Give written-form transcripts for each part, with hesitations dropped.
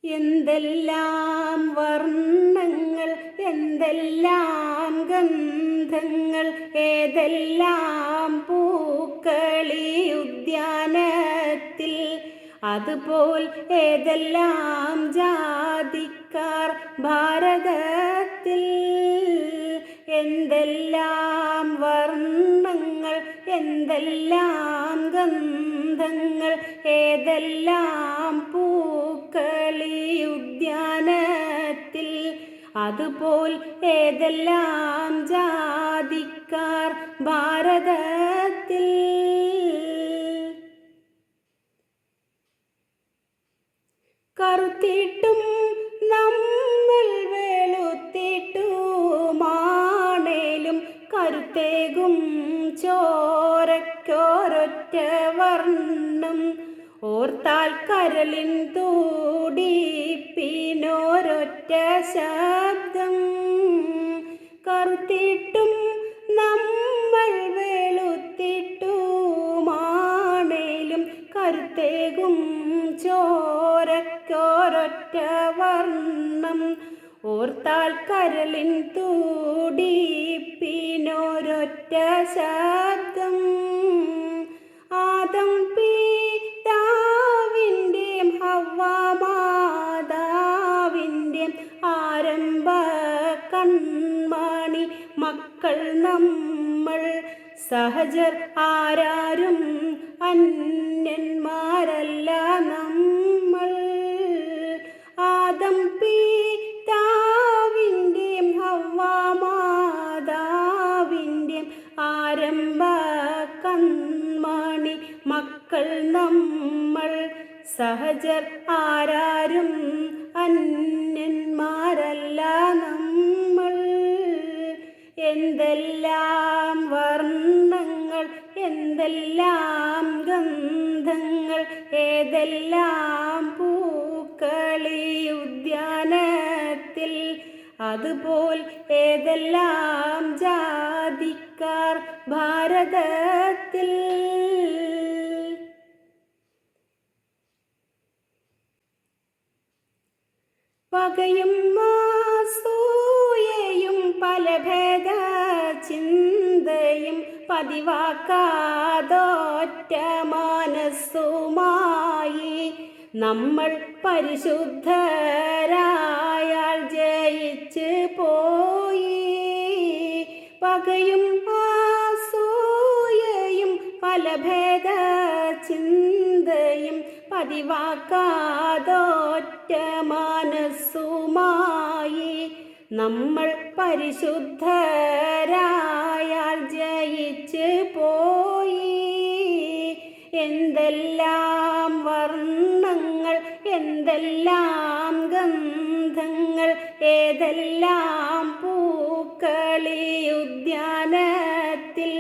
എന്തെല്ലാം വർണ്ണങ്ങൾ, എന്തെല്ലാം ഗന്ധങ്ങൾ, ഏതെല്ലാം പൂക്കളി ഉദ്യാനത്തിൽ. അതുപോൽ ഏതെല്ലാം ജാതിക്കാർ ഭാരതത്തിൽ. എന്തെല്ലാം വർണ്ണങ്ങൾ, എന്തെല്ലാം ഗന്ധങ്ങൾ, ഏതെല്ലാം പൂക്കളി ഉദ്യാനത്തിൽ. അതുപോൽ ഏതെല്ലാം ജാതിക്കാർ ഭാരതത്തിൽ. കറുത്തിട്ടും നമ്മൾ വെളുത്തിട്ടുമാണേലും കരുത്തേകും ചോരയ്ക്കൊരൊറ്റ വർണ്ണം. ഓർത്താൽ കരളിൻ തുടിപ്പിനൊരൊറ്റ ശബ്ദം. കറുത്തിട്ടും നമ്മൾ വെളുത്തിട്ടുമാണേലും കരുത്തേകും ചോരയ്ക്കൊരൊറ്റ വർണ്ണം. ഓർത്താൽ കരളിൻ തുടിപ്പിനൊരൊറ്റ ശബ്ദം. ആദം പിതാവിൻ്റെയും ഹവ്വ മാതാവിൻ്റെയും ആരംഭ കൺമണി മക്കൾ നമ്മൾ. സഹജർ ആരാരും അന്യന്മാരല്ല നമ്മൾ. ആദം പിതാവിൻ്റെയും ഹവ്വ മാതാവിൻ്റെയും ആരംഭ കൺമണി മക്കൾ നമ്മൾ. സഹജർ ആരാരും അന്യന്മാരല്ല നമ്മൾ. എന്തെല്ലാം വർണ്ണങ്ങൾ, എന്തെല്ലാം ഗന്ധങ്ങൾ, ഏതെല്ലാം പൂക്കളി ഉദ്യാനത്തിൽ. അതുപോൽ ഏതെല്ലാം ജാതിക്കാർ ഭാരതത്തിൽ. പകയും അസൂയയും പലഭേദ ചിന്തയും പതിവാക്കാതൊറ്റ മനസ്സുമായി നമ്മൾ പരിശുദ്ധരായാൽ ജയിച്ച് പോയി. പകയും അസൂയയും പലഭേദ ചിന്തയും പതിവാക്കാതൊറ്റ മനസ്സുമായി നമ്മൾ പരിശുദ്ധരായാൽ ജയിച്ച് പോയി. എന്തെല്ലാം വർണ്ണങ്ങൾ, എന്തെല്ലാം ഗന്ധങ്ങൾ, ഏതെല്ലാം പൂക്കളി ഉദ്യാനത്തിൽ.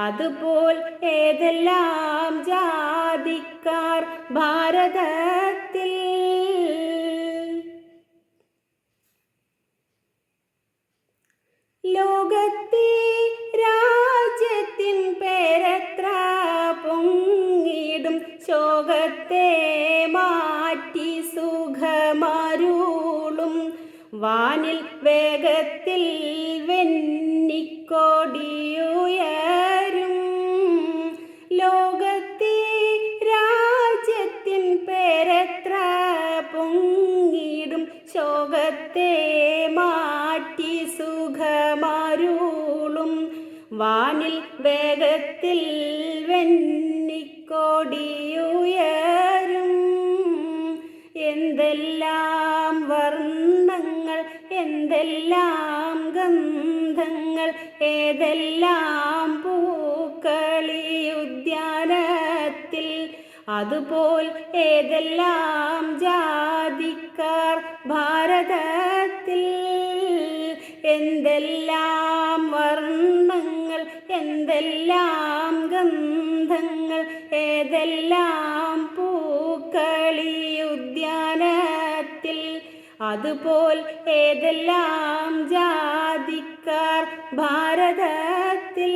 അതുപോൽ ഏതെല്ലാം ജാതിക്കാർ ഭാരതത്തിൽ. ലോകത്തെ രാജ്യത്തിൻ പേരെത്ര പൊങ്ങിടും ശോകത്തെ മാറ്റി സുഖമരുളും വാനിൽ വേഗത്തിൽ വെന്നിക്കൊടിയുയരും. ലോകത്തെ രാജ്യത്തിൻ പേരെത്ര പൊങ്ങിടും ശോകത്തെ മാറ്റി സുഖമരുളും വാനിൽ വേഗത്തിൽ വെന്നിക്കൊടിയുയരും. എന്തെല്ലാം വർണ്ണങ്ങൾ, എന്തെല്ലാം ഗന്ധങ്ങൾ, ഏതെല്ലാം പൂക്കളി ഉദ്യാനത്തിൽ. അതുപോൽ ഏതെല്ലാം ജാതിക്കാർ ഭാരതത്തിൽ. എന്തെല്ലാം വർണ്ണങ്ങൾ, എന്തെല്ലാം ഗന്ധങ്ങൾ, ഏതെല്ലാം പൂക്കളി ഉദ്യാനത്തിൽ. അതുപോൽ ഏതെല്ലാം ജാതിക്കാർ ഭാരതത്തിൽ.